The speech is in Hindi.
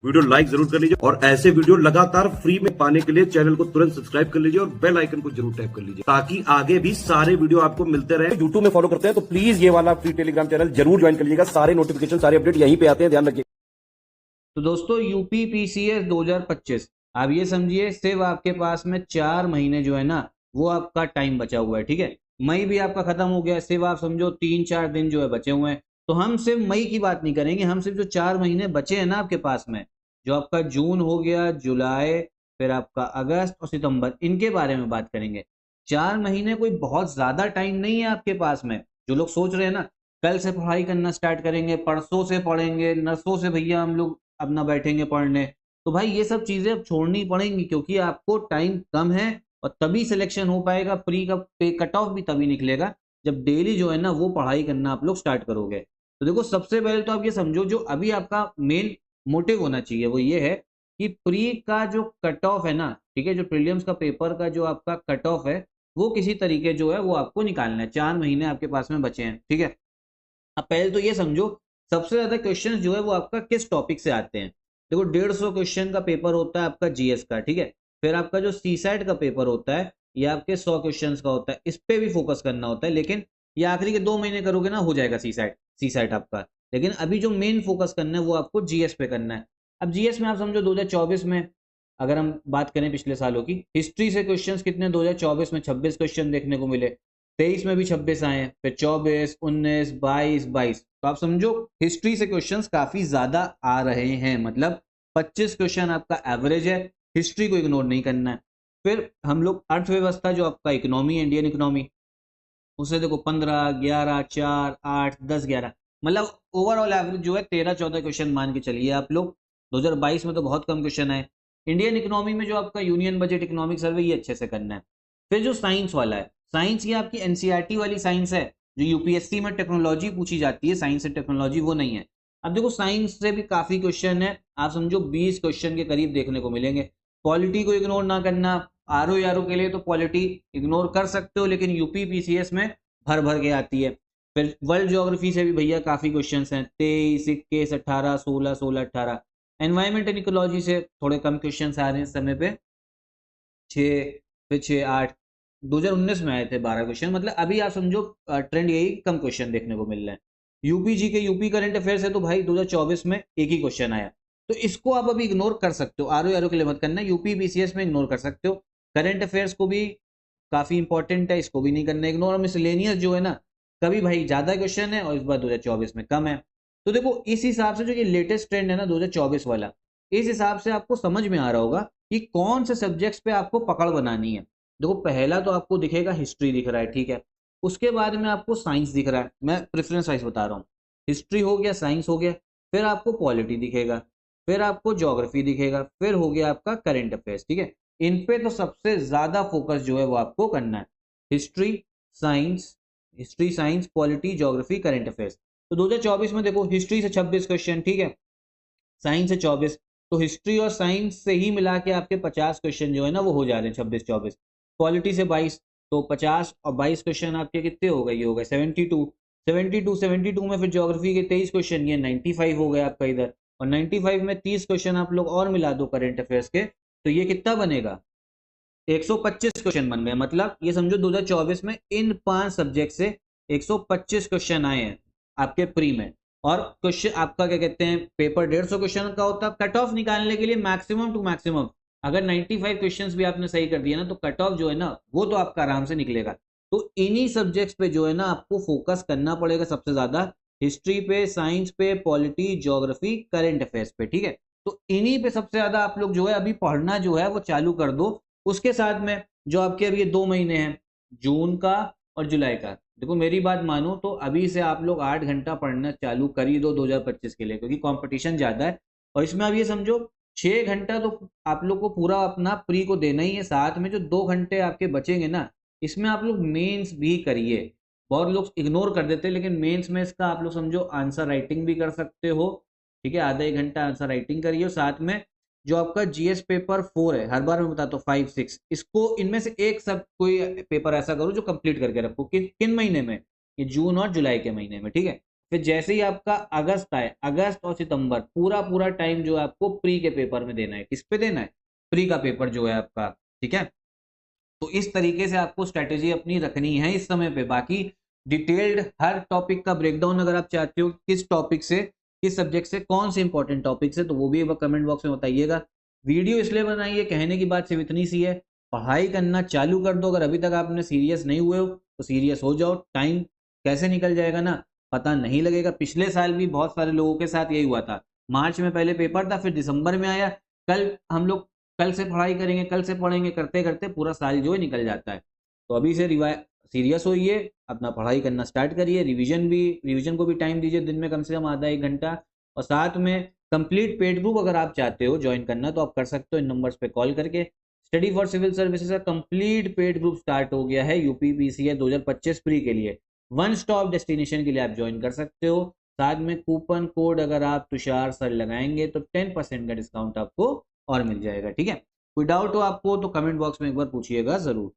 वीडियो लाइक जरूर कर लीजिए और ऐसे वीडियो लगातार फ्री में पाने के लिए चैनल को तुरंत सब्सक्राइब कर लीजिए और बेल आइकन को जरूर टैप कर लीजिए ताकि आगे भी सारे वीडियो आपको मिलते रहे। यूट्यूब में फॉलो करते हैं तो प्लीज ये वाला फ्री टेलीग्राम चैनल जरूर ज्वाइन कर लीजिएगा। सारे नोटिफिकेशन सारे अपडेट यहीं पे आते हैं, ध्यान रखिए। तो दोस्तों यूपी पीसीएस 2025 आप ये समझिए सिर्फ आपके पास में 4 महीने जो है ना वो आपका टाइम बचा हुआ है। ठीक है, मई भी आपका खत्म हो गया, सिर्फ आप समझो 3-4 दिन जो है बचे हुए हैं। तो हम सिर्फ मई की बात नहीं करेंगे, हम सिर्फ जो 4 महीने बचे हैं ना आपके पास में, जो आपका जून हो गया, जुलाई, फिर आपका अगस्त और सितंबर, इनके बारे में बात करेंगे। 4 महीने कोई बहुत ज्यादा टाइम नहीं है आपके पास में। जो लोग सोच रहे हैं ना कल से पढ़ाई करना स्टार्ट करेंगे, परसों से पढ़ेंगे, नर्सों से भैया हम लोग अपना बैठेंगे पढ़ने, तो भाई ये सब चीजें अब छोड़नी पड़ेंगी क्योंकि आपको टाइम कम है। और तभी सिलेक्शन हो पाएगा, प्री का पे कट ऑफ भी तभी निकलेगा जब डेली जो है ना वो पढ़ाई करना आप लोग स्टार्ट करोगे। तो देखो सबसे पहले तो आप ये समझो जो अभी आपका मेन मोटिव होना चाहिए वो ये है कि प्री का जो कट ऑफ है ना, ठीक है, जो प्रीलिम्स का पेपर का जो आपका कट ऑफ है वो किसी तरीके जो है वो आपको निकालना है। 4 महीने आपके पास में बचे हैं, ठीक है। अब पहले तो ये समझो सबसे ज्यादा क्वेश्चन जो है वो आपका किस टॉपिक से आते हैं। देखो 150 क्वेश्चन का पेपर होता है आपका जीएस का, ठीक है। फिर आपका जो सीसैट का पेपर होता है ये आपके 100 क्वेश्चन का होता है, इस पे भी फोकस करना होता है। लेकिन ये आखिरी के 2 महीने करोगे ना हो जाएगा सीसैट सीसैट आपका। लेकिन अभी जो मेन फोकस करना है वो आपको जीएस पे करना है। अब जीएस में आप समझो 2024 में अगर हम बात करें पिछले सालों की हिस्ट्री से क्वेश्चंस कितने, 2024 में 26 क्वेश्चन देखने को मिले, 23 में भी 26 आए, फिर 24, 19, 22, तो आप समझो हिस्ट्री से क्वेश्चंस काफी ज्यादा आ रहे हैं। मतलब 25 क्वेश्चन आपका एवरेज है, हिस्ट्री को इग्नोर नहीं करना है। फिर हम लोग अर्थव्यवस्था जो आपका इकोनॉमी है, इंडियन इकोनॉमी, उसे देखो 15, 11, 4, 8, 10, 11, मतलब ओवरऑल एवरेज जो है 13-14 क्वेश्चन मान के चलिए आप लोग। 2022 में तो बहुत कम क्वेश्चन आए। इंडियन इकोनॉमी में जो आपका यूनियन बजट इकोनॉमिक सर्वे ये अच्छे से करना है। फिर जो साइंस वाला है, साइंस की आपकी एनसीईआरटी वाली साइंस है, जो यूपीएससी में टेक्नोलॉजी पूछी जाती है, साइंस एंड टेक्नोलॉजी वो नहीं है। अब देखो साइंस से भी काफी क्वेश्चन है, आप समझो 20 क्वेश्चन के करीब देखने को मिलेंगे। पॉलिटी को इग्नोर ना करना, आरओ यारो के लिए तो पॉलिटी इग्नोर कर सकते हो लेकिन यूपी पीसीएस में भर भर के आती है। फिर वर्ल्ड ज्योग्राफी से भी भैया काफी क्वेश्चन हैं, 23, 21, 18, 16, 16, 18। एनवायरमेंट एंड इकोलॉजी से थोड़े कम क्वेश्चन आ रहे हैं इस समय पे, 6, फिर 6, 8, 2019 में आए थे 12 क्वेश्चन। मतलब अभी आप समझो ट्रेंड यही, कम क्वेश्चन देखने को मिल रहे हैं। यूपी जी के यूपी करंट अफेयर से तो भाई 2024 में एक ही क्वेश्चन आया, तो इसको आप अभी इग्नोर कर सकते हो, आरओ आरओ के लिए मत करना, यूपी बीसीएस में इग्नोर कर सकते हो। करंट अफेयर्स को भी काफी इंपॉर्टेंट है, इसको भी नहीं करना इग्नोर। और मिसलेनियस जो है ना कभी भाई ज्यादा क्वेश्चन है और इस बार 2024 में कम है। तो देखो इस हिसाब से जो ये लेटेस्ट ट्रेंड है ना 2024 वाला, इस हिसाब से आपको समझ में आ रहा होगा कि कौन से सब्जेक्ट्स पे आपको पकड़ बनानी है। देखो पहला तो आपको दिखेगा हिस्ट्री दिख रहा है, ठीक है। उसके बाद में आपको साइंस दिख रहा है, मैं प्रेफरेंस वाइज बता रहा हूँ। हिस्ट्री हो गया, साइंस हो गया, फिर आपको पॉलिटी दिखेगा, फिर आपको ज्योग्राफी दिखेगा, फिर हो गया आपका करंट अफेयर्स, ठीक है। इन पे तो सबसे ज्यादा फोकस जो है वो आपको करना है, history, science, history, science, polity, geography, current affairs. तो 2024 में देखो हिस्ट्री से 26 क्वेश्चन, ठीक है, साइंस से 24, तो हिस्ट्री और साइंस से ही मिला के आपके 50 क्वेश्चन जो है ना वो हो जा रहे हैं, 26-24। पॉलिटी से 22, तो 50 और 22 क्वेश्चन आपके कितने हो गए, ये हो गए 72। 72 में फिर ज्योग्राफी के 23 क्वेश्चन, ये 95 हो गया आपका इधर। और 95 में 30 क्वेश्चन आप लोग और मिला दो करंट अफेयर्स के, तो ये कितना बनेगा, 125 क्वेश्चन बन गए। मतलब ये समझो 2024 में इन 5 सब्जेक्ट से 125 क्वेश्चन आए हैं आपके प्री में। और क्वेश्चन आपका क्या कहते हैं पेपर 150 क्वेश्चन का होता है। कट ऑफ निकालने के लिए मैक्सिमम टू मैक्सिमम अगर 95 क्वेश्चंस भी आपने सही कर दिया ना तो कट ऑफ जो है ना वो तो आपका आराम से निकलेगा। तो इन्हीं सब्जेक्ट्स पे जो है ना आपको फोकस करना पड़ेगा सबसे ज्यादा, हिस्ट्री पे, साइंस पे, पॉलिटी, ज्योग्राफी, करंट अफेयर्स पे, ठीक है। तो इन्हीं पे सबसे ज्यादा आप लोग जो है अभी पढ़ना जो है वो चालू कर दो। उसके साथ में जो आपके अभी ये 2 महीने हैं, जून का और जुलाई का, देखो मेरी बात मानो तो अभी से आप लोग 8 घंटा पढ़ना चालू कर ही दो 2025 के लिए, क्योंकि कंपटीशन ज्यादा है। और इसमें आप ये समझो 6 घंटा तो आप लोग को पूरा अपना प्री को देना ही है, साथ में जो 2 घंटे आपके बचेंगे ना इसमें आप लोग मेंस भी करिए। बहुत लोग इग्नोर कर देते हैं लेकिन मेंस में इसका आप लोग समझो आंसर राइटिंग भी कर सकते हो, ठीक है। आधा 1 घंटा आंसर राइटिंग करिए, और साथ में जो आपका जीएस पेपर 4 है, हर बार मैं बताता हूँ 5, 6, इसको इनमें से एक सब कोई पेपर ऐसा करो जो कंप्लीट करके रखो। किन किन महीने में, ये जून और जुलाई के महीने में, ठीक है। फिर जैसे ही आपका अगस्त आए, अगस्त और सितंबर पूरा पूरा टाइम जो है आपको प्री के पेपर में देना है। किस पे देना है? प्री का पेपर जो है आपका, ठीक है। तो इस तरीके से आपको स्ट्रेटेजी अपनी रखनी है इस समय पे। बाकी डिटेल्ड हर टॉपिक का ब्रेकडाउन अगर आप चाहते हो किस टॉपिक से, किस सब्जेक्ट से कौन से इंपॉर्टेंट टॉपिक से, तो वो भी कमेंट बॉक्स में बताइएगा। वीडियो इसलिए बनाई है, कहने की बात सिर्फ इतनी सी है, पढ़ाई करना चालू कर दो। अगर अभी तक आपने सीरियस नहीं हुए हो तो सीरियस हो जाओ। टाइम कैसे निकल जाएगा ना पता नहीं लगेगा। पिछले साल भी बहुत सारे लोगों के साथ यही हुआ था। मार्च में पहले पेपर था, फिर दिसंबर में आया, कल हम लोग कल से पढ़ाई करेंगे, कल से पढ़ेंगे करते करते पूरा साल जो है निकल जाता है। तो अभी से सीरियस होइए, अपना पढ़ाई करना स्टार्ट करिए। रिवीजन को भी टाइम दीजिए, दिन में कम से कम आधा एक घंटा। और साथ में कंप्लीट पेड ग्रुप अगर आप चाहते हो ज्वाइन करना तो आप कर सकते हो इन नंबर्स पे कॉल करके। स्टडी फॉर सिविल सर्विसेज का कंप्लीट पेड ग्रुप स्टार्ट हो गया है यूपी पीसीएस 2025 प्री के लिए। वन स्टॉप डेस्टिनेशन के लिए आप ज्वाइन कर सकते हो। साथ में कूपन कोड अगर आप तुषार सर लगाएंगे तो 10% का डिस्काउंट आपको और मिल जाएगा, ठीक है। कोई डाउट हो आपको तो कमेंट बॉक्स में एक बार पूछिएगा जरूर।